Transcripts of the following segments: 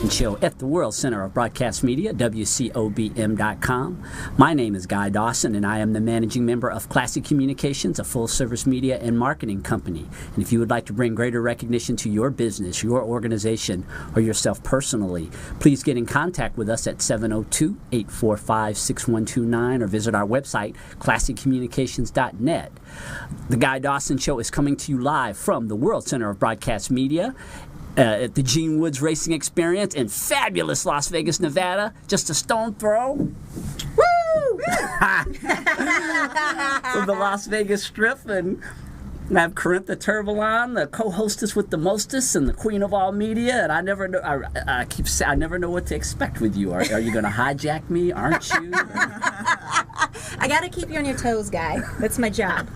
Dawson Show at the World Center of Broadcast Media, WCOBM.com. My name is Guy Dawson, and I am the managing member of Classic Communications, a full-service media and marketing company. And if you would like to bring greater recognition to your business, your organization, or yourself personally, please get in contact with us at 702-845-6129 or visit our website, classiccommunications.net. The Guy Dawson Show is coming to you live from the World Center of Broadcast Media at the Gene Woods Racing Experience in fabulous Las Vegas, Nevada, just a stone throw. Woo! From the Las Vegas Strip, and I have Corintha Turvalon, the co-hostess with the mostest and the queen of all media, and I never know. I keep saying I never know what to expect with you. Are you going to hijack me? Aren't you? I got to keep you on your toes, Guy. That's my job.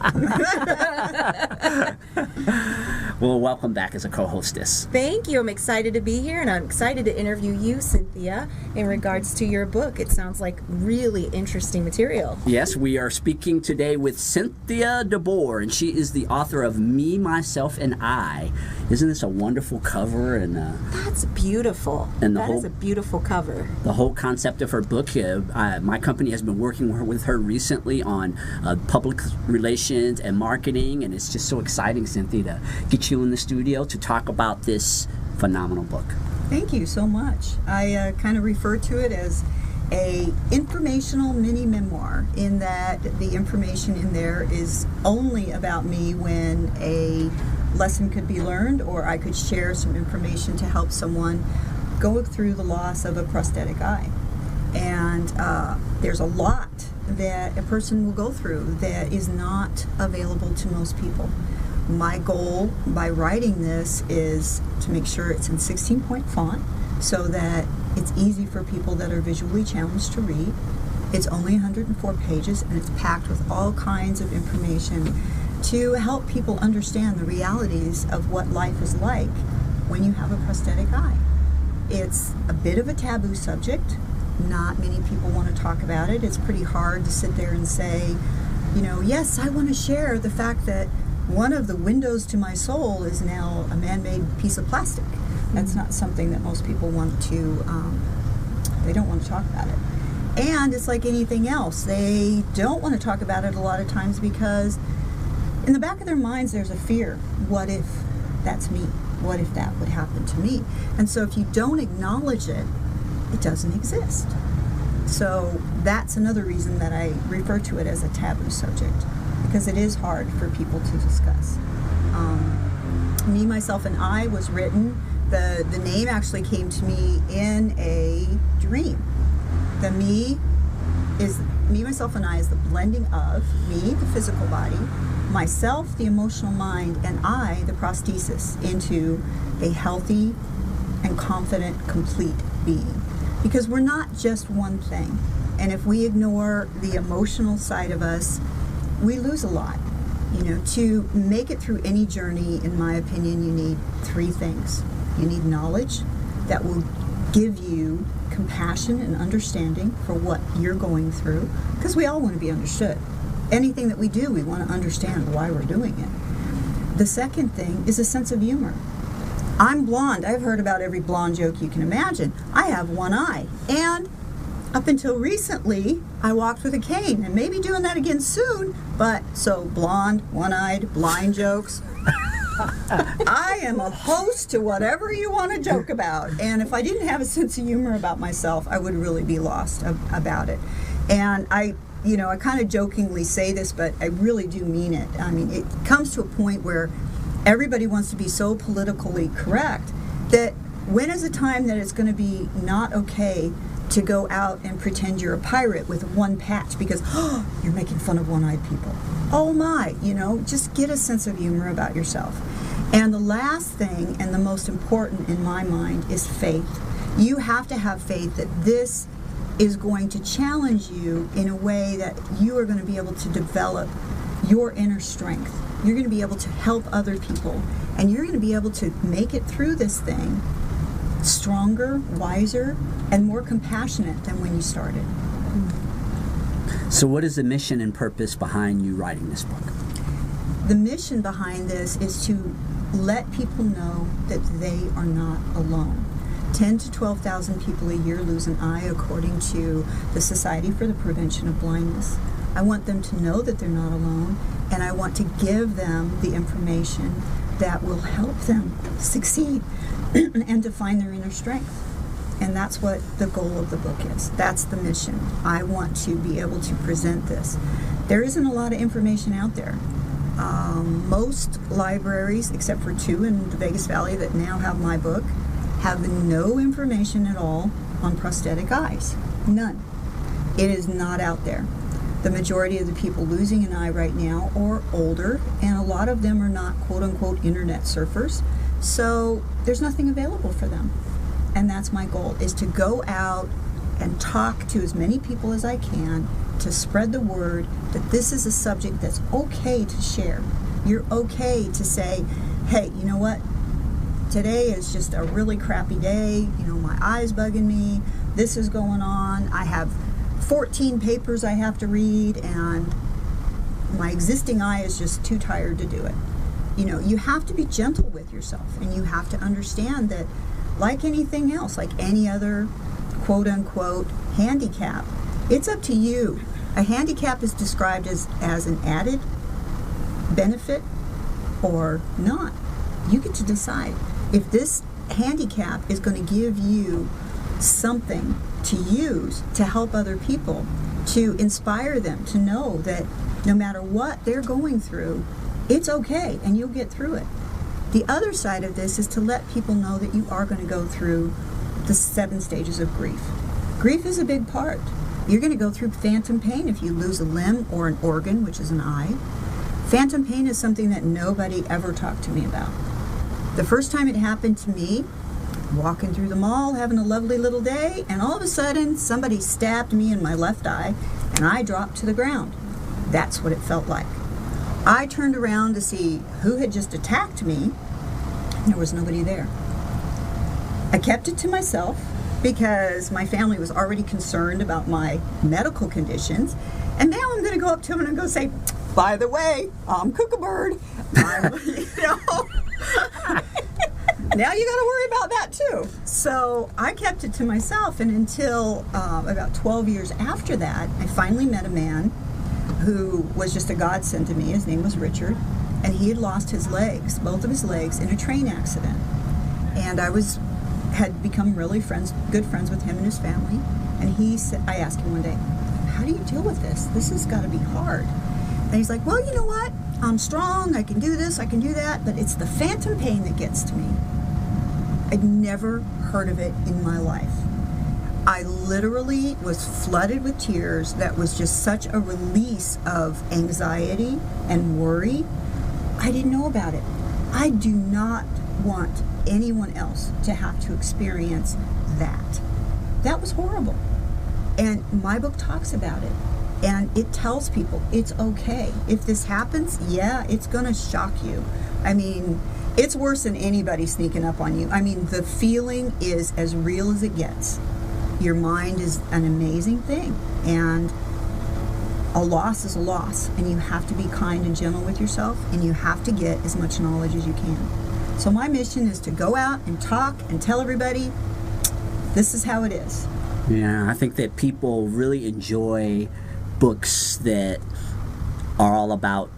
Well, welcome back as a co-hostess. Thank you. I'm excited to be here, and I'm excited to interview you, Cynthia, in regards to your book. It sounds like really interesting material. Yes, we are speaking today with Cynthia DeBoer, and she is the author of Me, Myself, and I. Isn't this a wonderful cover? And that's beautiful. And that is a beautiful cover. The whole concept of her book, my company has been working with her recently on public relations and marketing, and it's just so exciting, Cynthia, to get you in the studio to talk about this phenomenal book. Thank you so much. I kind of refer to it as a informational mini memoir, in that the information in there is only about me when a lesson could be learned, or I could share some information to help someone go through the loss of a prosthetic eye. And there's a lot that a person will go through that is not available to most people. My goal by writing this is to make sure it's in 16-point font so that it's easy for people that are visually challenged to read. It's only 104 pages, and it's packed with all kinds of information to help people understand the realities of what life is like when you have a prosthetic eye. It's a bit of a taboo subject. Not many people want to talk about it. It's pretty hard to sit there and say, yes, I want to share the fact that one of the windows to my soul is now a man-made piece of plastic. That's not something that most people want to, they don't want to talk about it. And it's like anything else. They don't want to talk about it a lot of times because in the back of their minds there's a fear. What if that's me? What if that would happen to me? And so if you don't acknowledge it, it doesn't exist. So that's another reason that I refer to it as a taboo subject, because it is hard for people to discuss. Me, Myself, and I was written, the name actually came to me in a dream. The Me, Myself, and I is the blending of me, the physical body, myself, the emotional mind, and I, the prosthesis, into a healthy and confident, complete being. Because we're not just one thing. And if we ignore the emotional side of us, we lose a lot. To make it through any journey, in my opinion, you need three things. You need knowledge that will give you compassion and understanding for what you're going through, because we all want to be understood. Anything that we do, we want to understand why we're doing it. The second thing is a sense of humor. I'm blonde. I've heard about every blonde joke you can imagine. I have one eye. And up until recently, I walked with a cane, and maybe doing that again soon. But so blonde, one-eyed, blind jokes. I am a host to whatever you want to joke about. And if I didn't have a sense of humor about myself, I would really be lost about it. And I kind of jokingly say this, but I really do mean it. I mean, it comes to a point where everybody wants to be so politically correct that when is a time that it's going to be not okay to go out and pretend you're a pirate with one patch because you're making fun of one-eyed people? Oh my, just get a sense of humor about yourself. And the last thing, and the most important in my mind, is faith. You have to have faith that this is going to challenge you in a way that you are going to be able to develop your inner strength. You're going to be able to help other people, and you're going to be able to make it through this thing stronger, wiser, and more compassionate than when you started. So what is the mission and purpose behind you writing this book? The mission behind this is to let people know that they are not alone. 10 to 12,000 people a year lose an eye according to the Society for the Prevention of Blindness. I want them to know that they're not alone, and I want to give them the information that will help them succeed and to find their inner strength. And that's what the goal of the book is. That's the mission. I want to be able to present this. There isn't a lot of information out there. Most libraries, except for 2 in the Vegas Valley that now have my book, have no information at all on prosthetic eyes. None. It is not out there. The majority of the people losing an eye right now are older, and a lot of them are not quote-unquote internet surfers, so there's nothing available for them. And that's my goal, is to go out and talk to as many people as I can to spread the word that this is a subject that's okay to share. You're okay to say, hey, you know what? Today is just a really crappy day. You know, my eye's bugging me. This is going on. I have 14 papers I have to read, and my existing eye is just too tired to do it. You know, you have to be gentle with yourself, and you have to understand that, like anything else, like any other quote-unquote handicap, it's up to you. A handicap is described as an added benefit or not. You get to decide. If this handicap is going to give you something to use to help other people, to inspire them to know that no matter what they're going through, it's okay and you'll get through it. The other side of this is to let people know that you are going to go through the 7 stages of grief. Grief is a big part. You're going to go through phantom pain if you lose a limb or an organ, which is an eye. Phantom pain is something that nobody ever talked to me about. The first time it happened to me, walking through the mall, having a lovely little day, and all of a sudden somebody stabbed me in my left eye and I dropped to the ground. That's what it felt like. I turned around to see who had just attacked me. There was nobody there. I kept it to myself because my family was already concerned about my medical conditions, and now I'm going to go up to him and I'm going to say, by the way, I'm Cook-a-Bird. You know. Now you got to worry about that too. So I kept it to myself, and until about 12 years after that, I finally met a man who was just a godsend to me. His name was Richard, and he had lost his legs, both of his legs, in a train accident. And I had become really good friends with him and his family. And I asked him one day, how do you deal with this? This has got to be hard. And he's like, well, you know what? I'm strong, I can do this, I can do that, but it's the phantom pain that gets to me. I'd never heard of it in my life. I literally was flooded with tears. That was just such a release of anxiety and worry. I didn't know about it. I do not want anyone else to have to experience that. That was horrible. And my book talks about it. And it tells people it's okay. If this happens, yeah, it's going to shock you. I mean, it's worse than anybody sneaking up on you. I mean, the feeling is as real as it gets. Your mind is an amazing thing. And a loss is a loss. And you have to be kind and gentle with yourself. And you have to get as much knowledge as you can. So my mission is to go out and talk and tell everybody, this is how it is. Yeah, I think that people really enjoy books that are all about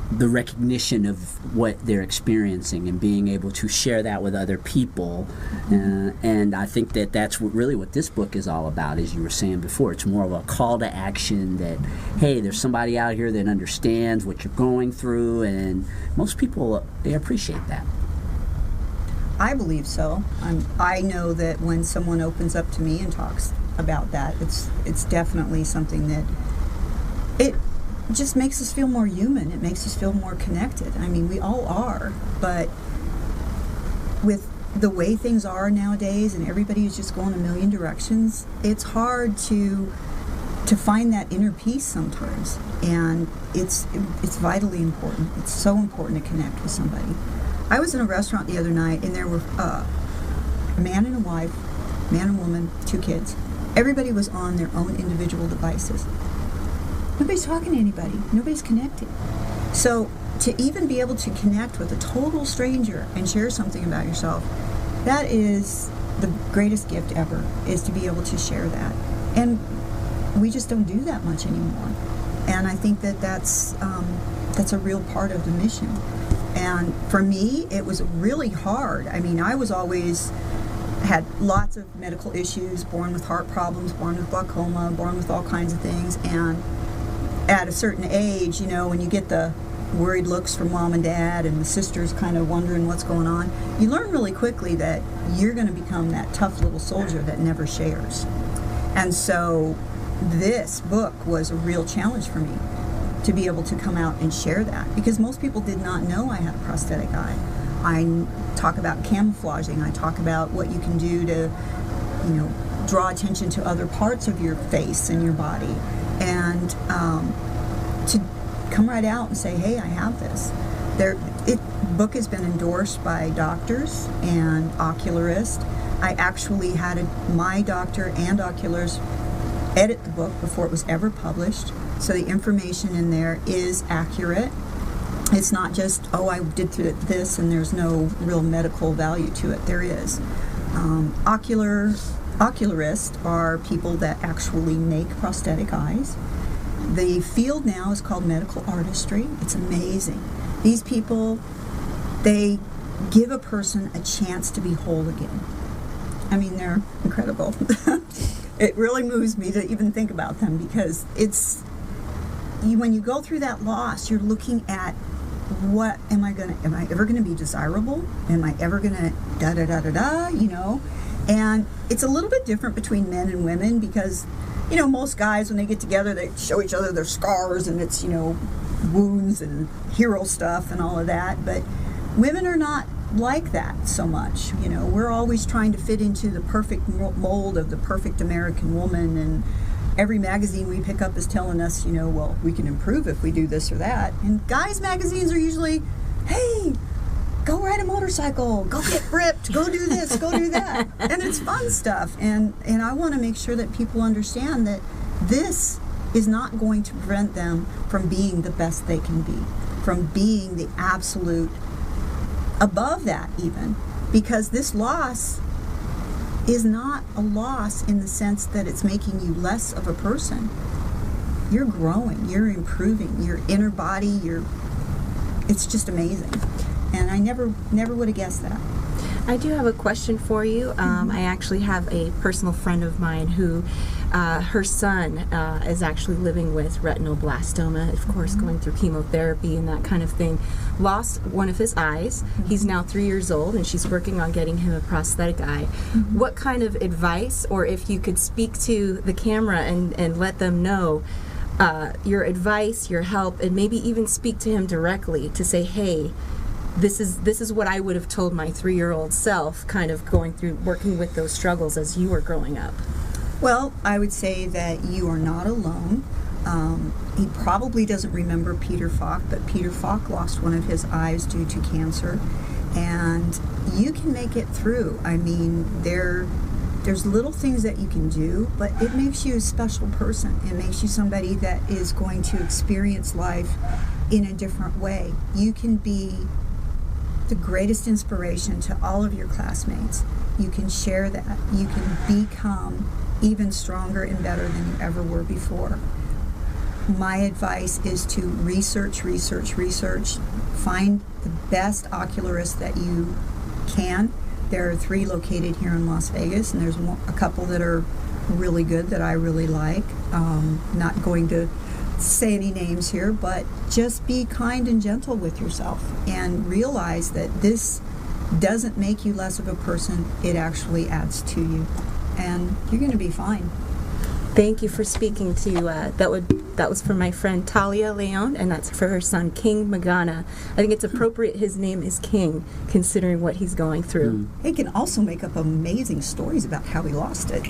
the recognition of what they're experiencing and being able to share that with other people. And I think that that's really what this book is all about, as you were saying before. It's more of a call to action that, hey, there's somebody out here that understands what you're going through, and most people, they appreciate that. I believe so. I know that when someone opens up to me and talks about that, it's definitely something that it just makes us feel more human. It makes us feel more connected. I mean, we all are, but with the way things are nowadays and everybody is just going a million directions, it's hard to find that inner peace sometimes. And it's vitally important. It's so important to connect with somebody. I was in a restaurant the other night, and there were a man and a wife, man and woman, 2 kids. Everybody was on their own individual devices. Nobody's talking to anybody. Nobody's connecting. So to even be able to connect with a total stranger and share something about yourself, that is the greatest gift ever is to be able to share that. And we just don't do that much anymore. And I think that that's a real part of the mission. And for me, it was really hard. I mean, I was always had lots of medical issues, born with heart problems, born with glaucoma, born with all kinds of things. And at a certain age, when you get the worried looks from mom and dad and the sisters kind of wondering what's going on, you learn really quickly that you're going to become that tough little soldier that never shares. And so this book was a real challenge for me to be able to come out and share that, because most people did not know I had a prosthetic eye. I talk about camouflaging. I talk about what you can do to, draw attention to other parts of your face and your body, and to come right out and say, hey, I have this. Book has been endorsed by doctors and ocularists. I actually had my doctor and oculars edit the book before it was ever published, so the information in there is accurate. It's not just, oh, I did this and there's no real medical value to it. There is. Ocularists are people that actually make prosthetic eyes. The field now is called medical artistry. It's amazing. These people, they give a person a chance to be whole again. I mean, they're incredible. It really moves me to even think about them, because when you go through that loss, you're looking at, what am I ever going to be desirable? Am I ever going to da-da-da-da-da, And it's a little bit different between men and women, because, most guys, when they get together, they show each other their scars, and it's, wounds and hero stuff and all of that. But women are not like that so much. We're always trying to fit into the perfect mold of the perfect American woman, and every magazine we pick up is telling us, well, we can improve if we do this or that. And guys' magazines are usually, hey, go ride a motorcycle, go get ripped, go do this, go do that. And it's fun stuff. And I want to make sure that people understand that this is not going to prevent them from being the best they can be, from being the absolute above that even, because this loss is not a loss in the sense that it's making you less of a person. You're growing, you're improving, your inner body, it's just amazing. And I never would have guessed that. I do have a question for you. I actually have a personal friend of mine who, her son is actually living with retinoblastoma, of course, going through chemotherapy and that kind of thing. Lost one of his eyes. He's now 3 years old, and she's working on getting him a prosthetic eye. What kind of advice, or if you could speak to the camera and let them know your advice, your help, and maybe even speak to him directly to say, hey, this is what I would have told my 3-year-old self, kind of going through, working with those struggles as you were growing up. Well, I would say that you are not alone. He probably doesn't remember Peter Falk, but Peter Falk lost one of his eyes due to cancer, and you can make it through. I mean, there's little things that you can do, but it makes you a special person. It makes you somebody that is going to experience life in a different way. You can be the greatest inspiration to all of your classmates. You can share that. You can become even stronger and better than you ever were before. My advice is to research. Find the best ocularist that you can. There are 3 located here in Las Vegas, and there's a couple that are really good that I really like. Not going to say any names here, but just be kind and gentle with yourself and realize that this doesn't make you less of a person. It actually adds to you, and you're going to be fine. Thank you for speaking to that was for my friend Talia Leon, and that's for her son King Magana. I think it's appropriate his name is King, considering what he's going through. He can also make up amazing stories about how he lost it.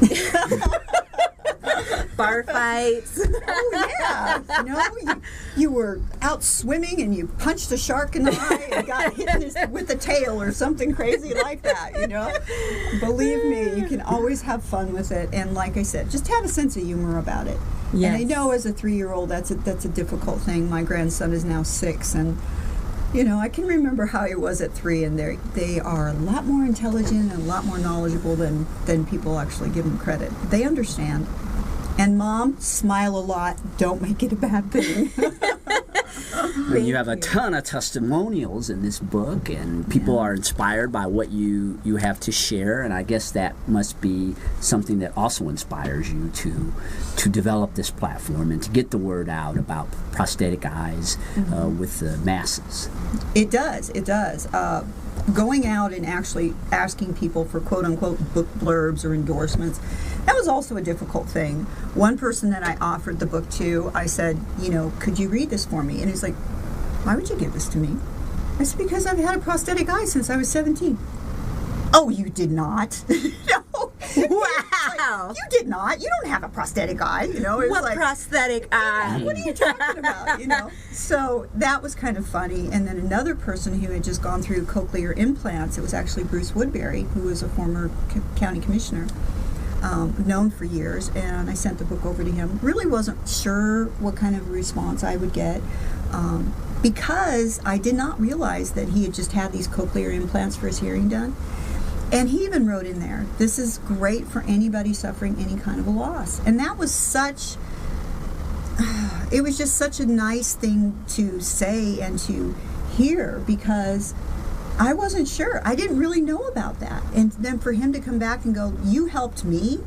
Bar fights. Oh yeah, you were out swimming and you punched a shark in the eye and got hit with the tail or something crazy like that. Believe me, you can always have fun with it. And like I said, just have a sense of humor about it. Yes. And I know as a 3-year-old that's a difficult thing. My grandson is now 6, and You know, I can remember how he was at 3, and they are a lot more intelligent and a lot more knowledgeable than people actually give them credit. They understand. And Mom, smile a lot. Don't make it a bad thing. And you have a ton of testimonials in this book, and people are inspired by what you have to share, and I guess that must be something that also inspires you to develop this platform and to get the word out about prosthetic eyes with the masses. It does. Going out and actually asking people for quote-unquote book blurbs or endorsements, that was also a difficult thing. One person that I offered the book to, I said, you know, could you read this for me? And he's like, why would you give this to me? I said, because I've had a prosthetic eye since I was 17. Oh, you did not? No. Wow. You did not. You don't have a prosthetic eye, you know. It was What prosthetic eye? What are you talking about, you know? So that was kind of funny. And then another person who had just gone through cochlear implants, it was actually Bruce Woodbury, who was a former county commissioner, known for years, and I sent the book over to him. Really wasn't sure what kind of response I would get, because I did not realize that he had just had these cochlear implants for his hearing done. And he even wrote in there, this is great for anybody suffering any kind of a loss. And that was it was just such a nice thing to say and to hear, because I wasn't sure. I didn't really know about that. And then for him to come back and go, you helped me?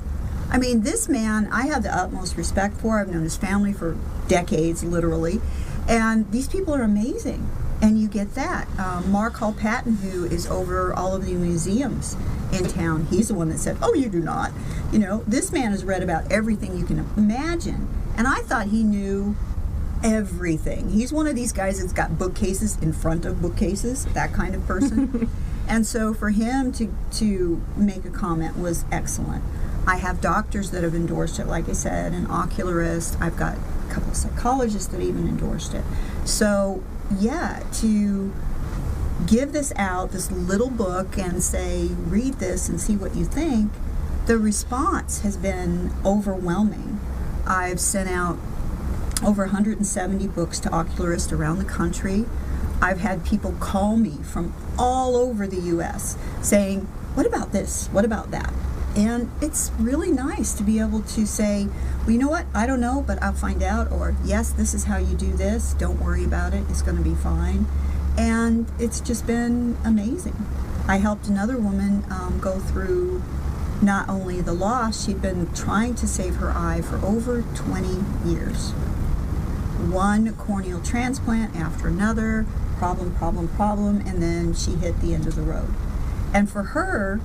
I mean, this man, I have the utmost respect for. I've known his family for decades, literally. And these people are amazing. And you get that. Mark Hall Patton, who is over all of the museums in town, he's the one that said, oh, you do not. You know, this man has read about everything you can imagine. And I thought he knew everything. He's one of these guys that's got bookcases in front of bookcases, that kind of person. And so for him to make a comment was excellent. I have doctors that have endorsed it, like I said, an ocularist. I've got a couple of psychologists that even endorsed it. So yeah, to give this out, this little book, and say, read this and see what you think, the response has been overwhelming. I've sent out over 170 books to ocularists around the country. I've had people call me from all over the U.S. saying, what about this? What about that? And it's really nice to be able to say, well, you know what? I don't know, but I'll find out. Or, yes, this is how you do this. Don't worry about it. It's going to be fine. And it's just been amazing. I helped another woman go through not only the loss, she'd been trying to save her eye for over 20 years. One corneal transplant after another, problem, and then she hit the end of the road. And for her,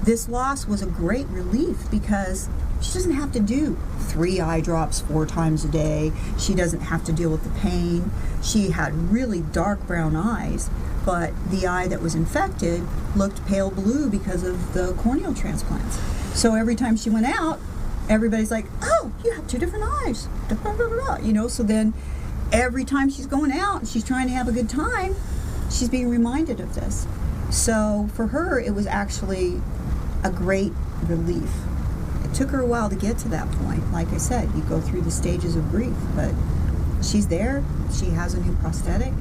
this loss was a great relief, because she doesn't have to do 3 eye drops 4 times a day. She doesn't have to deal with the pain. She had really dark brown eyes, but the eye that was infected looked pale blue because of the corneal transplants. So every time she went out, everybody's like, oh, you have 2 different eyes. You know, so then every time she's going out and she's trying to have a good time, she's being reminded of this. So for her, it was actually a great relief. It took her a while to get to that point. Like I said, you go through the stages of grief, but she's there. She has a new prosthetic.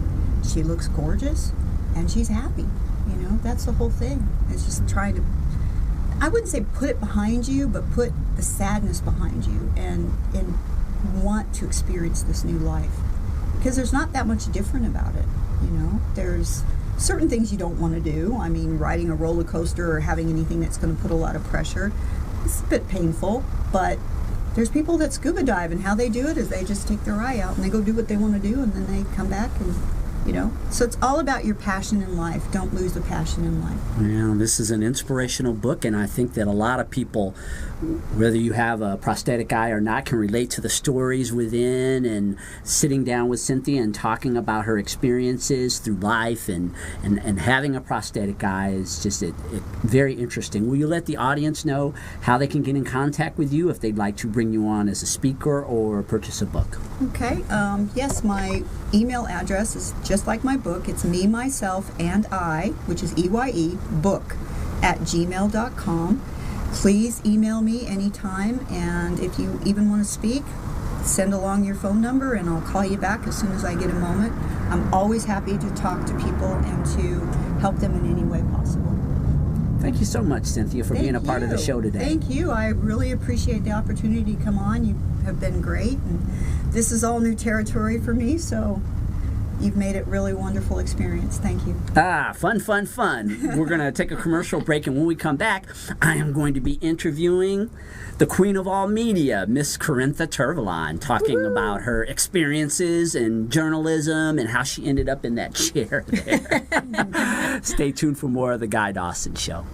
She looks gorgeous, and she's happy. You know, that's the whole thing. It's just trying to, I wouldn't say put it behind you, but put the sadness behind you and want to experience this new life. Because there's not that much different about it. You know, there's certain things you don't want to do. I mean, riding a roller coaster or having anything that's going to put a lot of pressure, it's a bit painful, but there's people that scuba dive, and how they do it is they just take their eye out and they go do what they want to do, and then they come back and, you know. So it's all about your passion in life. Don't lose the passion in life. Yeah, this is an inspirational book, and I think that a lot of people, whether you have a prosthetic eye or not, can relate to the stories within, and sitting down with Cynthia and talking about her experiences through life and having a prosthetic eye is just very interesting. Will you let the audience know how they can get in contact with you if they'd like to bring you on as a speaker or purchase a book? Okay. Yes, my email address is just like my book. It's me, myself, and I, which is EYE, book, @gmail.com. Please email me anytime, and if you even want to speak, send along your phone number, and I'll call you back as soon as I get a moment. I'm always happy to talk to people and to help them in any way possible. Thank you so much, Cynthia, for being a part of the show today. Thank you. I really appreciate the opportunity to come on. You have been great, and this is all new territory for me, so you've made it really wonderful experience. Thank you. Fun, fun, fun. We're going to take a commercial break, and when we come back, I am going to be interviewing the queen of all media, Miss Corintha Turvalon, talking about her experiences in journalism and how she ended up in that chair there. Stay tuned for more of The Guy Dawson Show.